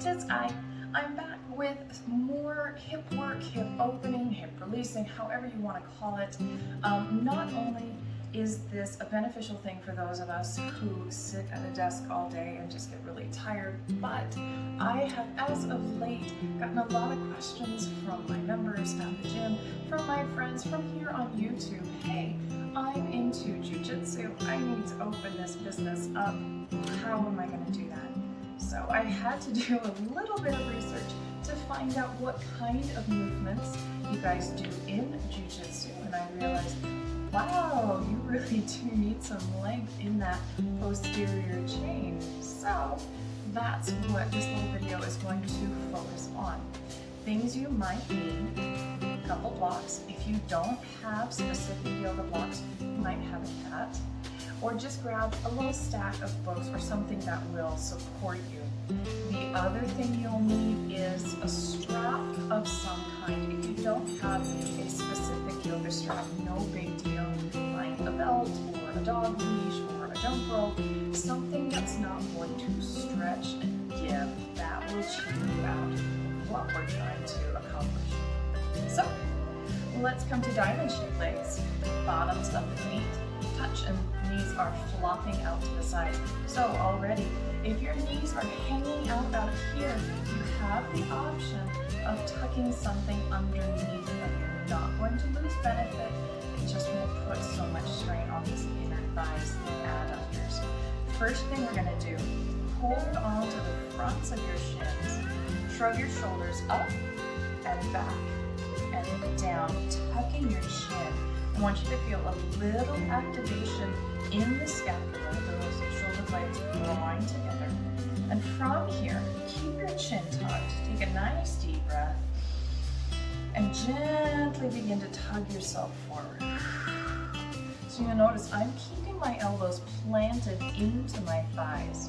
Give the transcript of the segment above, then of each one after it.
It's I'm back with more hip work, hip opening, hip releasing, however you want to call it. Not only is this a beneficial thing for those of us who sit at a desk all day and just get really tired, but I have, as of late, gotten a lot of questions from my members at the gym, from my friends, from here on YouTube. Hey, I'm into jiu-jitsu. I need to open this business up. How am I going to do that? So I had to do a little bit of research to find out what kind of movements you guys do in jiu-jitsu, and I realized, wow, you really do need some length in that posterior chain. So that's what this little video is going to focus on. Things you might need, a couple blocks. If you don't have specific yoga blocks, you might have a cat. Or just grab a little stack of books or something that will support you. The other thing you'll need is a strap of some kind. If you don't have a specific yoga strap, no big deal. Find a belt or a dog leash or a jump rope, something that's not going to stretch and give. That will cheat you out of what we're trying to accomplish. So let's come to diamond shaped legs. Bottoms of the feet touch and knees are flopping out to the side. So already, if your knees are hanging out of here, you have the option of tucking something underneath them. You're not going to lose benefit. It just won't put so much strain on these inner thighs, the adductors. First thing we're going to do, hold on to the fronts of your shins. Shrug your shoulders up and back and down, tucking your chin. I want you to feel a little activation in the scapula, those shoulder blades drawing together. And from here, keep your chin tucked. Take a nice deep breath and gently begin to tug yourself forward. So you'll notice I'm keeping my elbows planted into my thighs.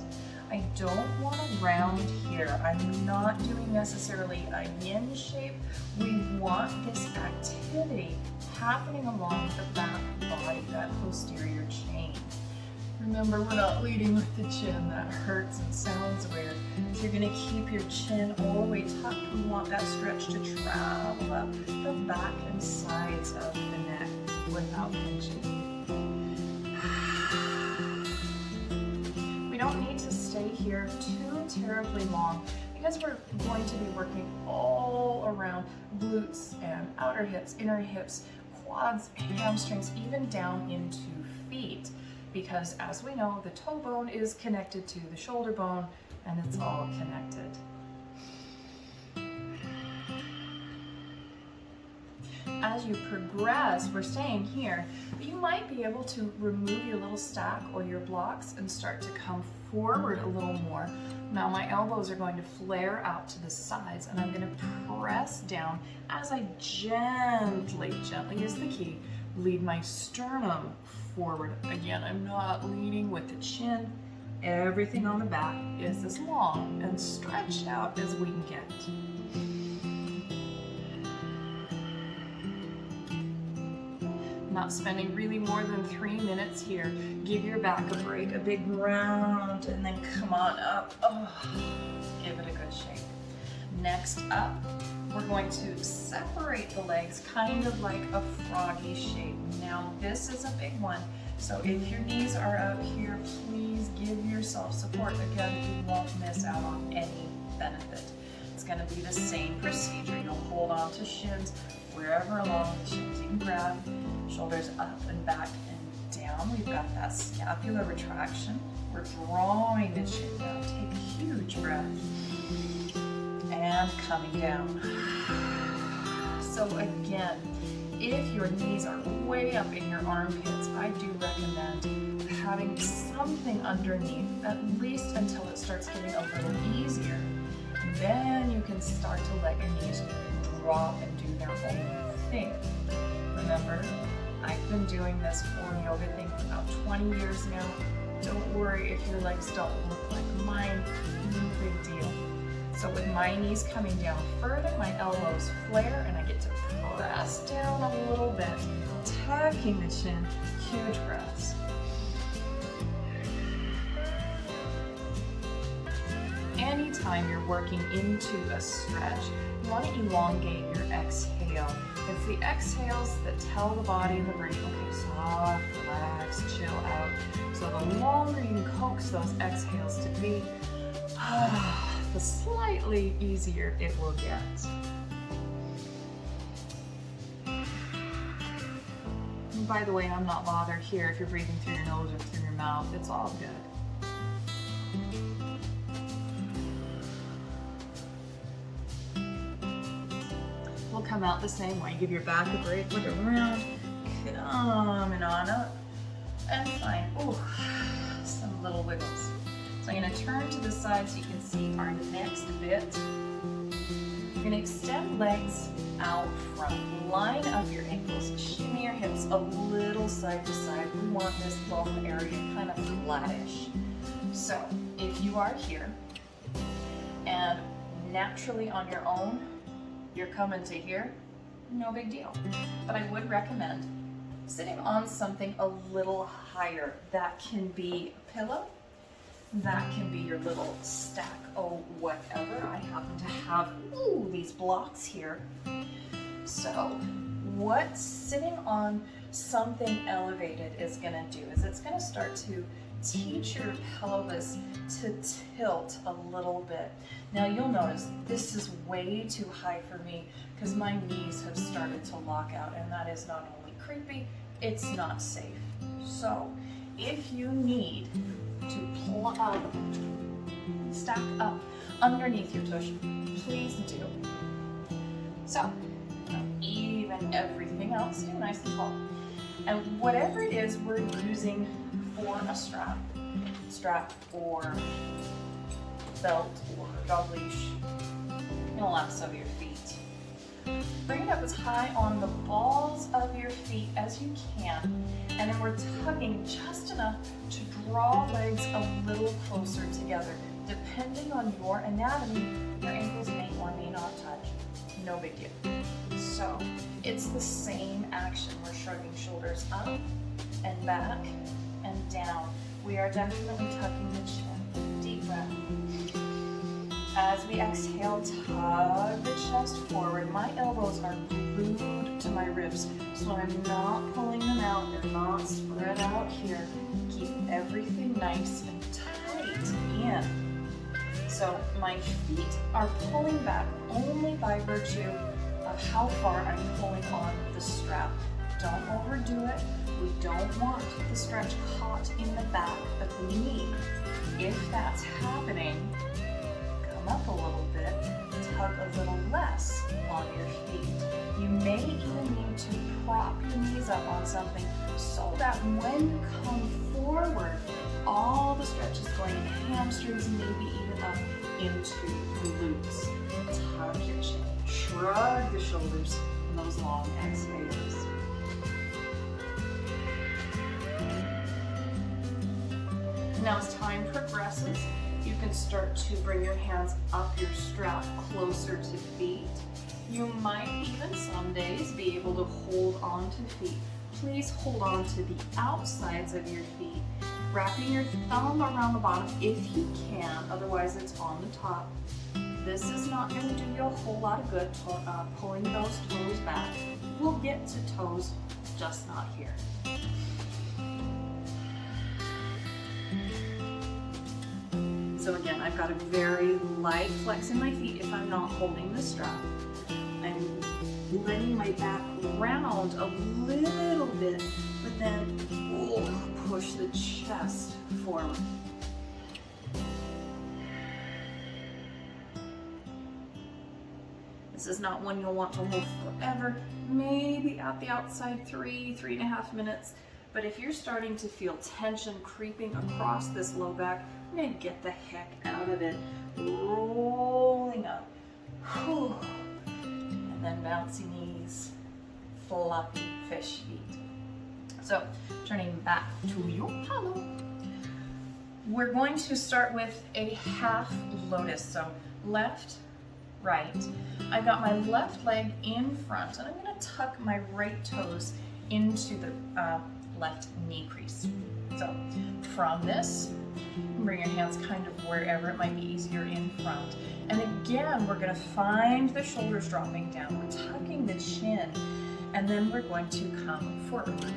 I don't want to round here. I'm not doing necessarily a yin shape. We want this activity happening along the back body, that posterior chain. Remember, we're not leading with the chin. That hurts and sounds weird. So you're going to keep your chin all the way tucked. We want that stretch to travel up the back and sides of the neck without pinching. We don't need to stay here too terribly long because we're going to be working all around glutes and outer hips, inner hips, quads, hamstrings, even down into feet. Because as we know, the toe bone is connected to the shoulder bone and it's all connected. As you progress, we're staying here, but you might be able to remove your little stack or your blocks and start to come forward a little more. Now my elbows are going to flare out to the sides and I'm going to press down as I gently is the key, lead my sternum forward. Again, I'm not leading with the chin. Everything on the back is as long and stretched out as we can get. Not spending really more than 3 minutes here. Give your back a break, a big round, and then come on up. Oh, give it a good shake. Next up, we're going to separate the legs kind of like a froggy shape. Now this is a big one, so if your knees are up here, please give yourself support. Again, you won't miss out on any benefit. It's going to be the same procedure. You'll hold on to shins wherever along the shins. You can grab shoulders up and back and down. We've got that scapular retraction. We're drawing the chin down. Take a huge breath. And coming down. So again, if your knees are way up in your armpits, I do recommend having something underneath, at least until it starts getting a little easier. And then you can start to let your knees drop and do their own thing. Remember, I've been doing this form yoga thing for about 20 years now. Don't worry if your legs don't look like mine, no big deal. So with my knees coming down further, my elbows flare and I get to press down a little bit, tucking the chin, huge breaths. Anytime time you're working into a stretch, you want to elongate your exhale. It's the exhales that tell the body and the brain, okay, soft, relax, chill out. So the longer you can coax those exhales to be, the slightly easier it will get. And by the way, I'm not bothered here if you're breathing through your nose or through your mouth. It's all good. We'll come out the same way. Give your back a break, look around, coming on up, and find, some little wiggles. So I'm going to turn to the side so you can see our next bit. You're going to extend legs out front. Line up your ankles. Shimmy your hips a little side to side. We want this bone area kind of flattish. So if you are here and naturally on your own, you're coming to here, no big deal. But I would recommend sitting on something a little higher. That can be a pillow. That can be your little stack of whatever. I happen to have these blocks here. So what sitting on something elevated is going to do is it's going to start to teach your pelvis to tilt a little bit. Now you'll notice this is way too high for me because my knees have started to lock out, and that is not only creepy, it's not safe. So if you need to stack up underneath your tush, please do. So even everything else, do nice and tall. And whatever it is we're using for a strap or belt or dog leash, laps of your feet. Bring it up as high on the balls of your feet as you can, and then we're tugging just enough to draw legs a little closer together. Depending on your anatomy, your ankles may or may not touch. No big deal. So it's the same action. We're shrugging shoulders up and back and down. We are definitely tucking the chin. Deep breath. As we exhale, tug the chest forward. My elbows are glued to my ribs, so I'm not pulling them out. They're not spread out here. Keep everything nice and tight in. So my feet are pulling back only by virtue of how far I'm pulling on the strap. Don't overdo it. We don't want the stretch caught in the back of the knee. If that's happening, come up a little bit, tug a little less on your feet. You may even need to prop your knees up on something so that when you come forward, all the stretch is going in hamstrings, maybe even up into the glutes. Tug your chin, shrug the shoulders in those long exhales. Now as time progresses, you can start to bring your hands up your strap closer to feet. You might even some days be able to hold on to feet. Please hold on to the outsides of your feet, wrapping your thumb around the bottom if you can, otherwise it's on the top. This is not going to do you a whole lot of good pulling those toes back. We'll get to toes, just not here. So again, I've got a very light flex in my feet if I'm not holding the strap. I'm letting my back round a little bit, but then push the chest forward. This is not one you'll want to hold forever, maybe at the outside 3.5 minutes. But if you're starting to feel tension creeping across this low back, I'm going to get the heck out of it. Rolling up. Whew. And then bouncy knees, floppy fish feet. So turning back to you. Hello. We're going to start with a half lotus. So left, right. I've got my left leg in front, and I'm going to tuck my right toes into the left knee crease. So from this, bring your hands kind of wherever it might be easier in front. And again, we're gonna find the shoulders dropping down. We're tucking the chin, and then we're going to come forward.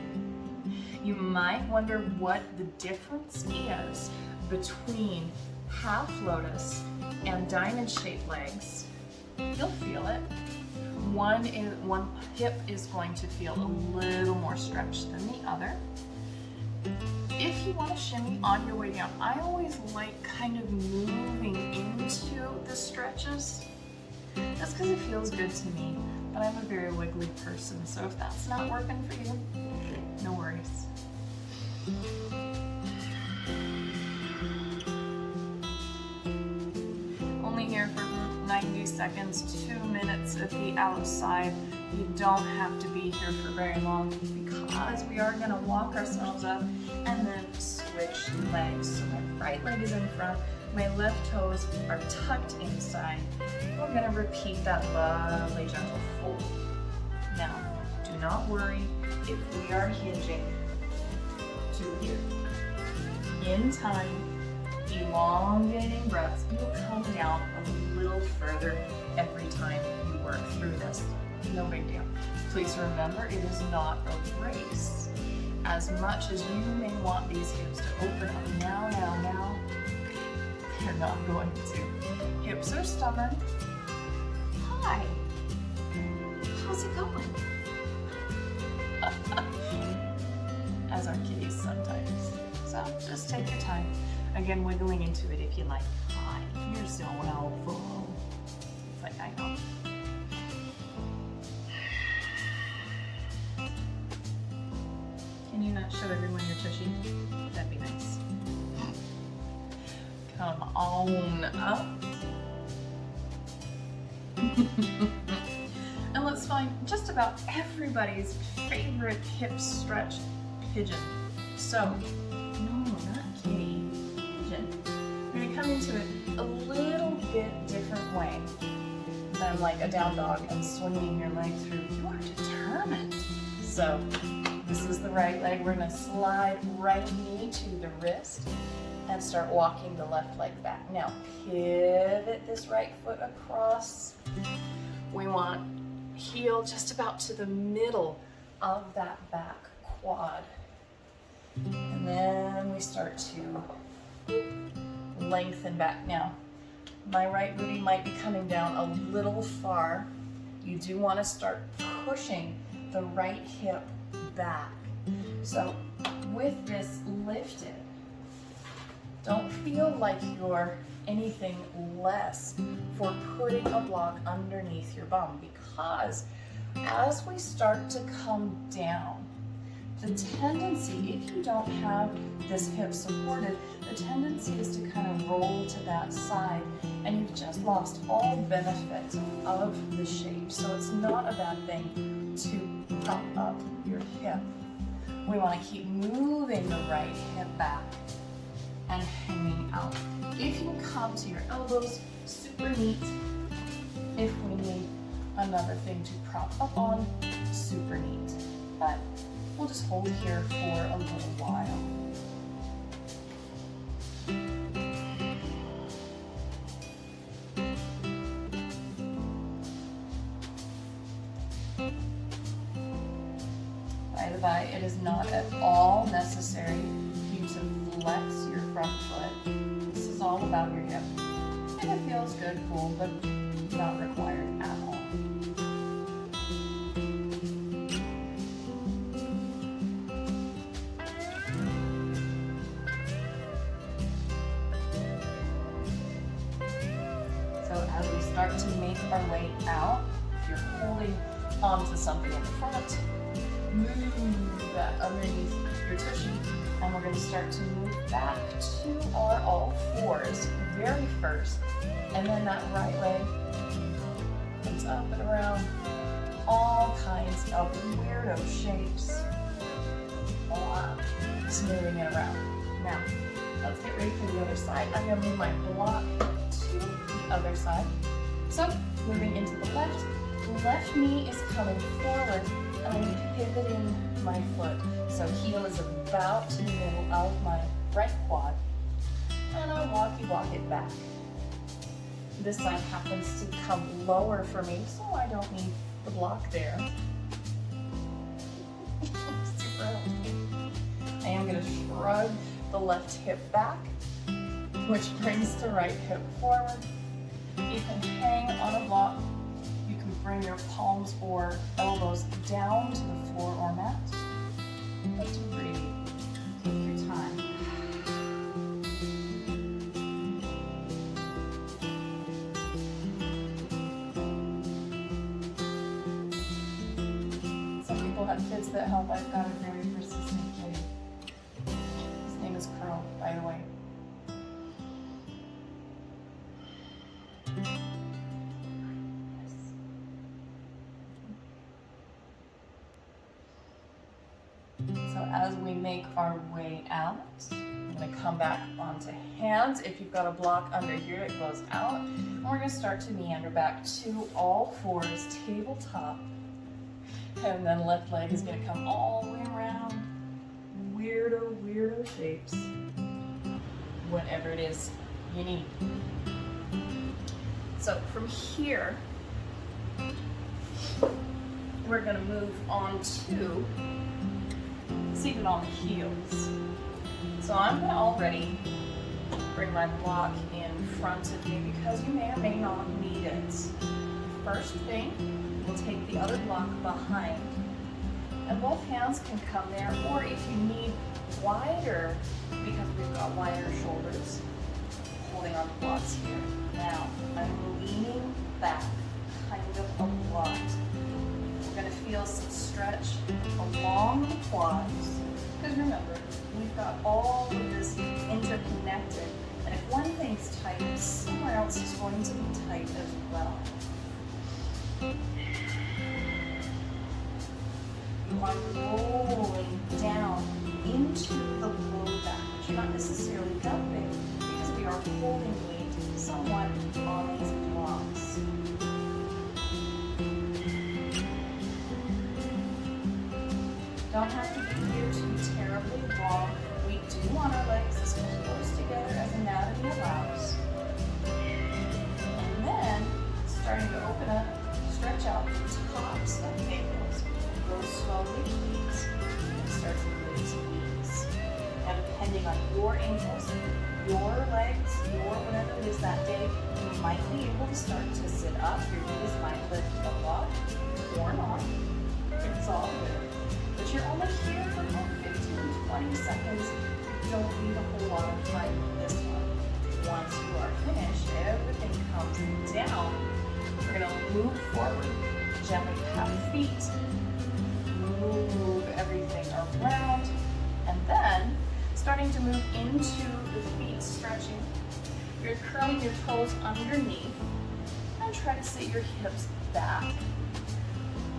You might wonder what the difference is between half lotus and diamond-shaped legs. You'll feel it. One hip is going to feel a little more stretched than the other. If you want to shimmy on your way down, I always like kind of moving into the stretches. That's because it feels good to me, but I'm a very wiggly person, so if that's not working for you, no worries. Only here for 90 seconds, 2 minutes at the outside. You don't have to be here for very long because we are going to walk ourselves up and then switch legs. So my right leg is in front, my left toes are tucked inside. We're going to repeat that lovely gentle fold. Now, do not worry if we are hinging to here. In time, elongating breaths, you'll come down a little further every time you work through this. No big deal. Please remember, it is not a race. As much as you may want these hips to open up now, they're not going to. Hips are stubborn. Hi. How's it going? As our kitties sometimes. So just take your time. Again, wiggling into it if you like. Hi, you're so helpful. It's like, I know. Can you not show everyone your tushy? That'd be nice. Come on up. And let's find just about everybody's favorite hip stretch, pigeon. So, no, not kitty, pigeon. We're gonna come into it a little bit different way than like a down dog and swinging your leg through. You are determined. So, this is the right leg. We're gonna slide right knee to the wrist and start walking the left leg back. Now, pivot this right foot across. We want heel just about to the middle of that back quad. And then we start to lengthen back. Now, my right booty might be coming down a little far. You do want to start pushing the right hip back. So with this lifted, don't feel like you're anything less for putting a block underneath your bum, because as we start to come down, the tendency, if you don't have this hip supported, the tendency is to kind of roll to that side, and you've just lost all benefit of the shape. So it's not a bad thing to prop up your hip. We want to keep moving the right hip back and hanging out. If you come to your elbows, super neat. If we need another thing to prop up on, super neat. But we'll just hold here for a little while. By the by, it is not at all necessary for you to flex your front foot. This is all about your hip. And it feels good, cool, but not required at all. As we start to make our way out, if you're holding onto something in the front, move that underneath your tushy, and we're going to start to move back to our all fours very first, and then that right leg comes up and around, all kinds of weirdo shapes, smoothing it around. Now, let's get ready for the other side. I'm going to move my block to the other side. So, moving into the left knee is coming forward, and I'm pivoting my foot. So heel is about to the middle of my right quad, and I walk it back. This side happens to come lower for me, so I don't need the block there. Super healthy. I am going to shrug the left hip back, which brings the right hip forward. You can hang on a block. You can bring your palms or elbows down to the floor or mat. Let's breathe. Take your time. Some people have kids that help. I've got a very persistent kid. His name is Curl, by the way. So as we make our way out, I'm going to come back onto hands. If you've got a block under here, it goes out. And we're going to start to meander back to all fours, tabletop. And then left leg is going to come all the way around. Weirdo shapes. Whatever it is you need. So from here, we're going to move on to seated on the heels. So I'm going to already bring my block in front of me because you may or may not need it. First thing, we'll take the other block behind, and both hands can come there, or if you need wider, because we've got wider shoulders, holding on the blocks here. Now, I'm leaning back, kind of a lot. We're going to feel some stretch along the quads, because remember, we've got all of this interconnected, and if one thing's tight, somewhere else is going to be tight as well. You are rolling down into the low back, but you're not necessarily dumping, because we are holding weight somewhat on these blocks. Don't have to be here to be terribly long. We do want our legs as close together as anatomy allows. And then, starting to open up, stretch out the tops of the ankles. Go slowly, please, and start to release knees. Now, depending on your ankles, your legs, your whatever it is that day, you might be able to start to sit up. Your knees might lift a lot, or not. It's all good. But you're only here for about 15 to 20 seconds. You don't need a whole lot of time with this one. Once you are finished, everything comes down. We're going to move forward, gently pat feet, move everything around, and then starting to move into the feet stretching. You're curling your toes underneath and try to sit your hips back.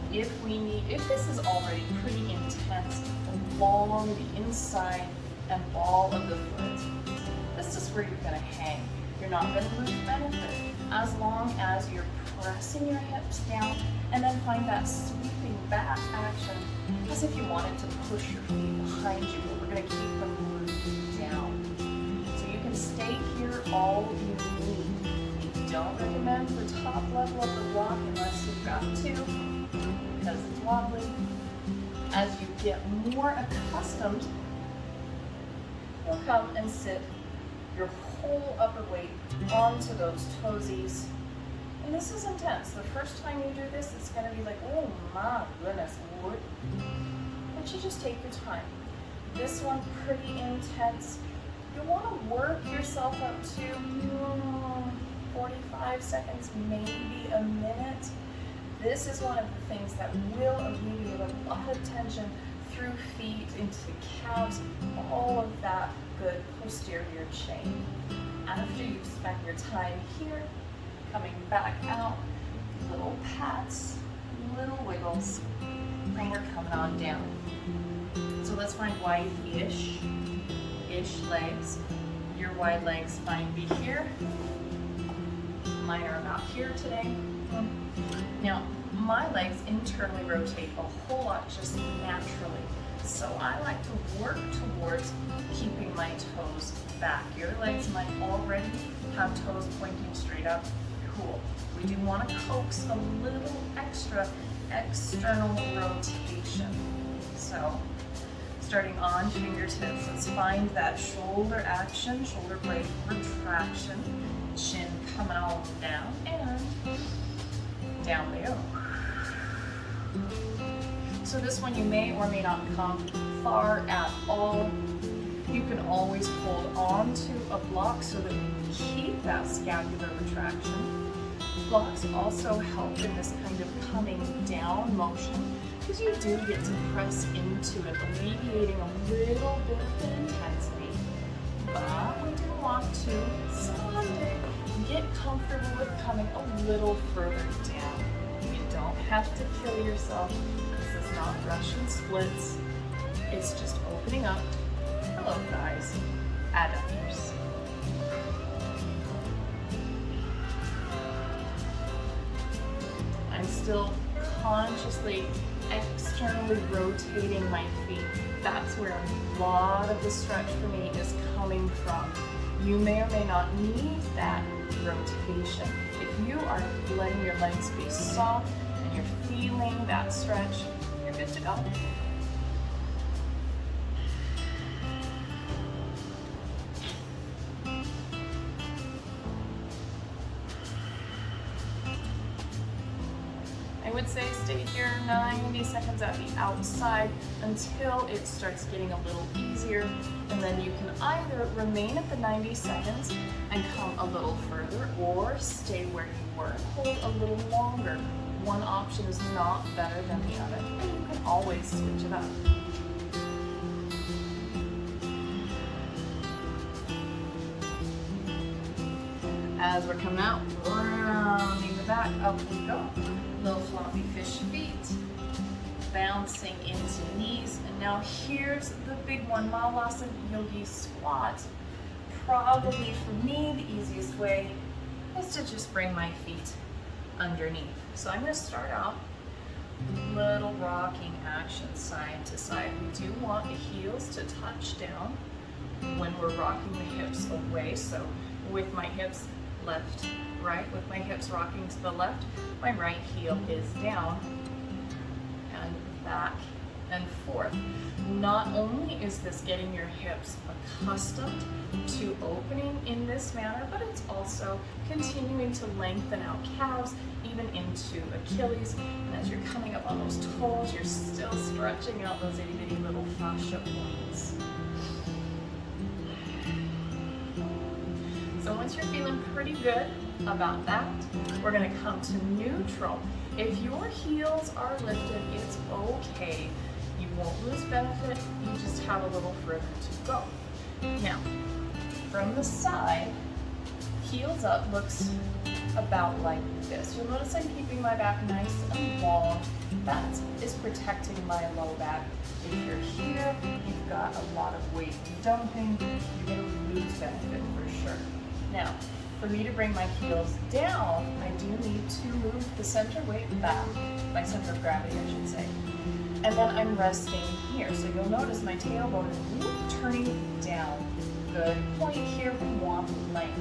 If this is already pretty intense along the inside and ball of the foot, this is where you're going to hang. You're not going to lose benefit as long as you're pressing your hips down and then find that sweeping back action as if you wanted to push your feet behind you, but we're going to keep them rooted down. So you can stay here all you need. We don't recommend the top level of the block unless you've got to, because it's wobbly. As you get more accustomed, you'll come and sit your whole upper weight onto those toesies. And this is intense. The first time you do this, it's going to be like, oh my goodness, what? But you just take your time. This one pretty intense. You want to work yourself up to 45 seconds, maybe a minute. This is one of the things that will alleviate a lot of tension through feet, into calves, all of that good posterior chain. After you've spent your time here, coming back out, little pats, little wiggles, and we're coming on down. So let's find wide-ish legs. Your wide legs might be here. Mine are about here today. Now, my legs internally rotate a whole lot just naturally. So I like to work towards keeping my toes back. Your legs might already have toes pointing straight up. Cool. We do want to coax a little extra external rotation. So starting on fingertips, let's find that shoulder action, shoulder blade retraction, chin coming on down, and down we go. So this one you may or may not come far at all. You can always hold on to a block so that we keep that scapular retraction. Blocks also help in this kind of coming down motion because you do get to press into it, alleviating a little bit of the intensity. But we do want to someday get comfortable with coming a little further down. You don't have to kill yourself. This is not Russian splits. It's just opening up. Hello, guys. Adductors. I'm still consciously externally rotating my feet. That's where a lot of the stretch for me is coming from. You may or may not need that rotation. If you are letting your legs be soft and you're feeling that stretch, you're good to go. I would say stay here 90 seconds at the outside until it starts getting a little easier, and then you can either remain at the 90 seconds and come a little further, or stay where you were and hold a little longer. One option is not better than the other, and you can always switch it up. As we're coming out, rounding the back, up we go. Little floppy fish feet, bouncing into knees. And now here's the big one, Malasana Yogi Squat. Probably for me, the easiest way is to just bring my feet underneath. So I'm going to start out little rocking action side to side. We do want the heels to touch down when we're rocking the hips away. So with my hips left, right, with my hips rocking to the left, my right heel is down and back and forth. Not only is this getting your hips accustomed to opening in this manner, but it's also continuing to lengthen out calves, even into Achilles. And as you're coming up on those toes, you're still stretching out those itty bitty little fascia points. So once you're feeling pretty good about that, we're going to come to neutral. If your heels are lifted, it's okay. You won't lose benefit, you just have a little further to go. Now, from the side, heels up looks about like this. You'll notice I'm keeping my back nice and long. That is protecting my low back. If you're here, you've got a lot of weight dumping, you're going to lose benefit for sure. Now, for me to bring my heels down, I do need to move the center weight back, my center of gravity, I should say. And then I'm resting here. So you'll notice my tailbone is turning down. Good point here, we want length.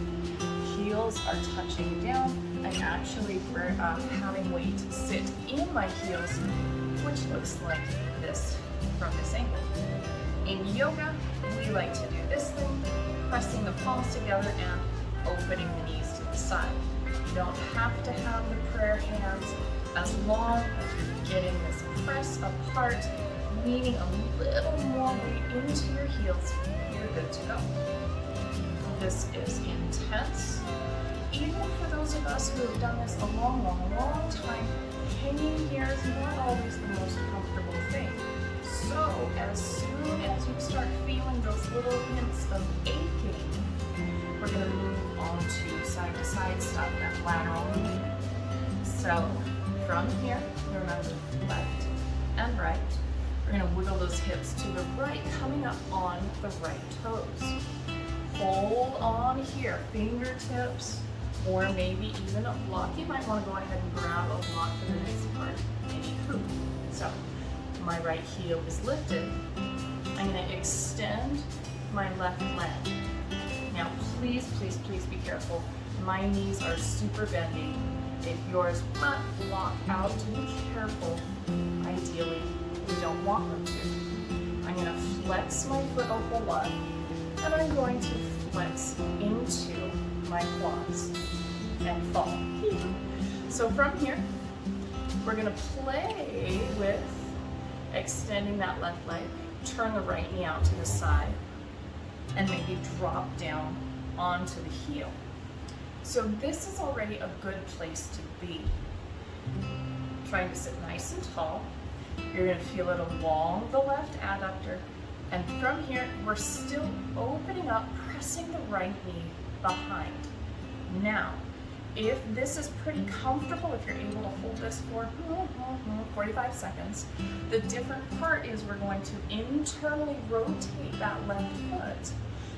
Heels are touching down. I'm actually having weight sit in my heels, which looks like this from this angle. In yoga, we like to do this thing, pressing the palms together and opening the knees to the side. You don't have to have the prayer hands as long as you're getting this press apart, leaning a little more weight into your heels, you're good to go. This is intense. Even for those of us who have done this a long time, hanging here is not always the most comfortable thing. So as soon as you start feeling those little hints of aching, we're going to move on to side stuff, that lateral movement. So from here, remember left and right. We're going to wiggle those hips to the right, coming up on the right toes. Hold on here, fingertips or maybe even a block. You might want to go ahead and grab a block for the next part. Anywho, so my right heel is lifted. I'm going to extend my left leg. Now, please, please, please be careful. My knees are super bendy. If yours might lock out, be careful. Ideally, we don't want them to. I'm going to flex my foot a whole lot, and I'm going to flex into my quads and fall. So from here, we're going to play with extending that left leg, turn the right knee out to the side, and maybe drop down onto the heel. So this is already a good place to be. Trying to sit nice and tall. You're going to feel it along the left adductor. And from here, we're still opening up, pressing the right knee behind. Now, if this is pretty comfortable, if you're able to hold this for 45 seconds, the different part is we're going to internally rotate that left foot.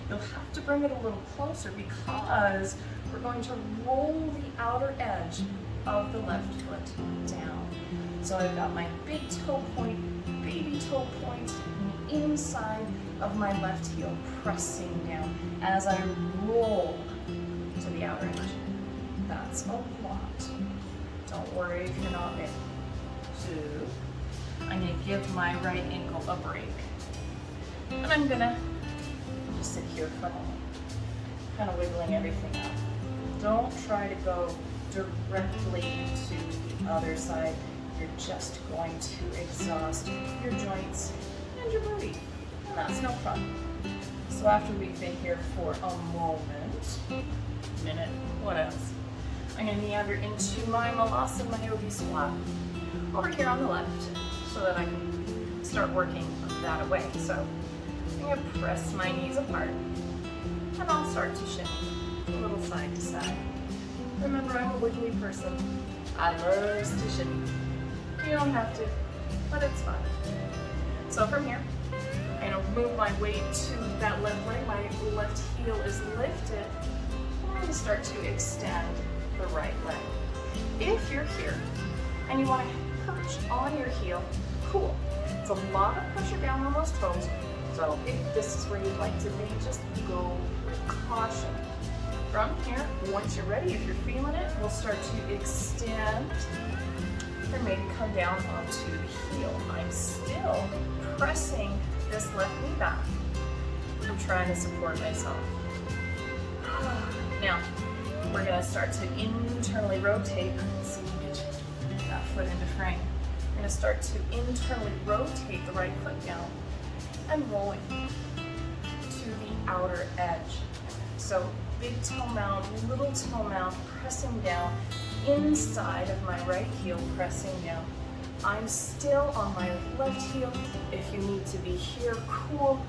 You'll have to bring it a little closer because we're going to roll the outer edge of the left foot down. So I've got my big toe point, baby toe point, and the inside of my left heel pressing down as I roll to the outer edge. That's a lot. Don't worry if you're not there. 2. I'm going to give my right ankle a break. And I'm going to just sit here for a moment, kind of wiggling everything out. Don't try to go directly to the other side. You're just going to exhaust your joints and your body, and that's no fun. So after we've been here for a minute, what else? I'm going to meander into my Malasana Yogi squat over here on the left so that I can start working that away. So I'm going to press my knees apart and I'll start to shimmy a little side to side. Remember, I'm a wiggly person. I love to shimmy. You don't have to, but it's fun. So from here, I'm going to move my weight to that left leg. My left heel is lifted. I'm going to start to extend the right leg. If you're here and you want to perch on your heel, cool. It's a lot of pressure down on those toes. So if this is where you'd like to be, just go with caution. From here, once you're ready, if you're feeling it, we'll start to extend and maybe come down onto the heel. I'm still pressing this left knee back. I'm trying to support myself. Now, we're going to start to internally rotate. Let's see if we can get that foot into frame. We're going to start to internally rotate the right foot down and rolling to the outer edge. So big toe mound, little toe mound, pressing down inside of my right heel, pressing down. I'm still on my left heel. If you need to be here, cool.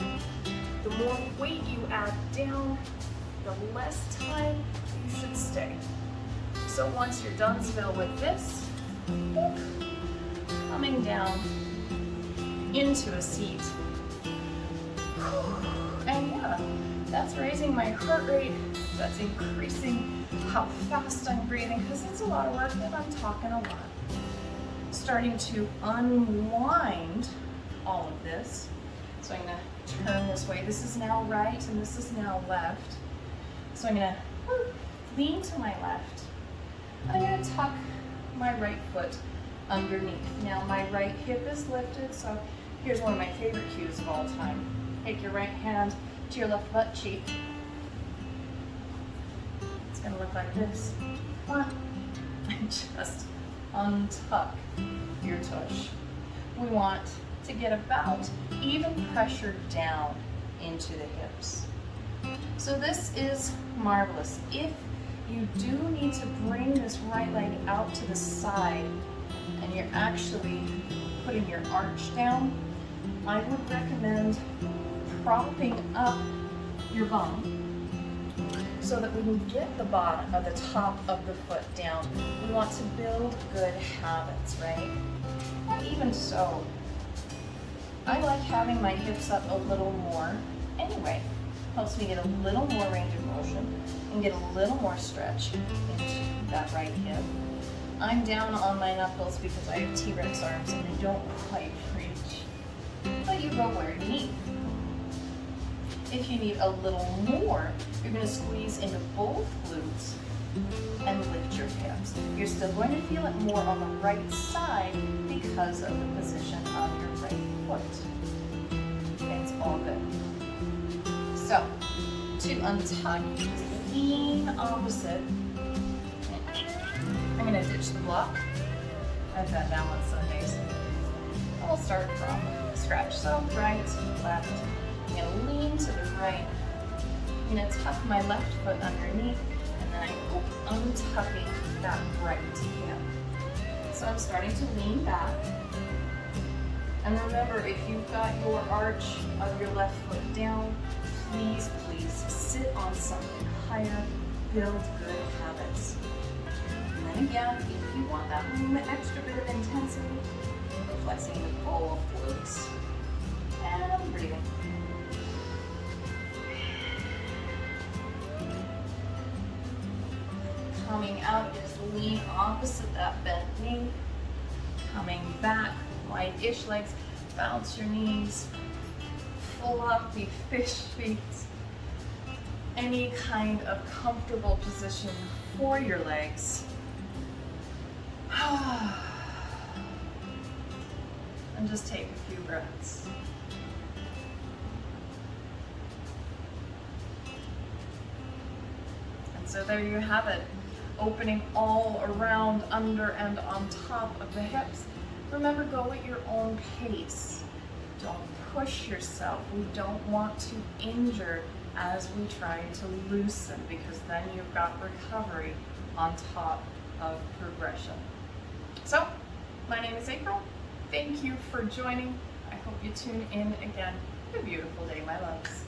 The more weight you add down, the less time you should stay. So once you're done still with this, coming down into a seat. And yeah, that's raising my heart rate. That's increasing how fast I'm breathing because it's a lot of work and I'm talking a lot. Starting to unwind all of this. So I'm going to turn this way. This is now right and this is now left. So I'm going to lean to my left. And I'm going to tuck my right foot underneath. Now my right hip is lifted, so here's one of my favorite cues of all time. Take your right hand to your left butt cheek. It's going to look like this. And just untuck your tush. We want to get about even pressure down into the hips. So this is marvelous. If you do need to bring this right leg out to the side and you're actually putting your arch down, I would recommend propping up your bum so that we can get the bottom of the top of the foot down. We want to build good habits, right? And even so, I like having my hips up a little more anyway. Helps me get a little more range of motion and get a little more stretch into that right hip. I'm down on my knuckles because I have T-Rex arms and they don't quite reach. But you go where you need. If you need a little more, you're going to squeeze into both glutes and lift your hips. You're still going to feel it more on the right side because of the position of your right foot. It's all good. So, to untuck, lean opposite. I'm going to ditch the block. I've got balance amazing. We'll start from scratch. So, right, left. I'm going to lean to the right. I'm going to tuck my left foot underneath, and then I'm untucking that right hip. So I'm starting to lean back. And remember, if you've got your arch of your left foot down, please, please sit on something higher. Build good habits. And then again, if you want that extra bit of intensity, we're flexing the both glutes. And breathing. Coming out, just lean opposite that bent knee. Coming back, wide-ish legs, bounce your knees, floppy fish feet. Any kind of comfortable position for your legs. And just take a few breaths. And so there you have it. Opening all around, under, and on top of the hips. Remember, go at your own pace. Don't push yourself. We don't want to injure as we try to loosen, because then you've got recovery on top of progression. So, my name is April. Thank you for joining. I hope you tune in again. Have a beautiful day, my loves.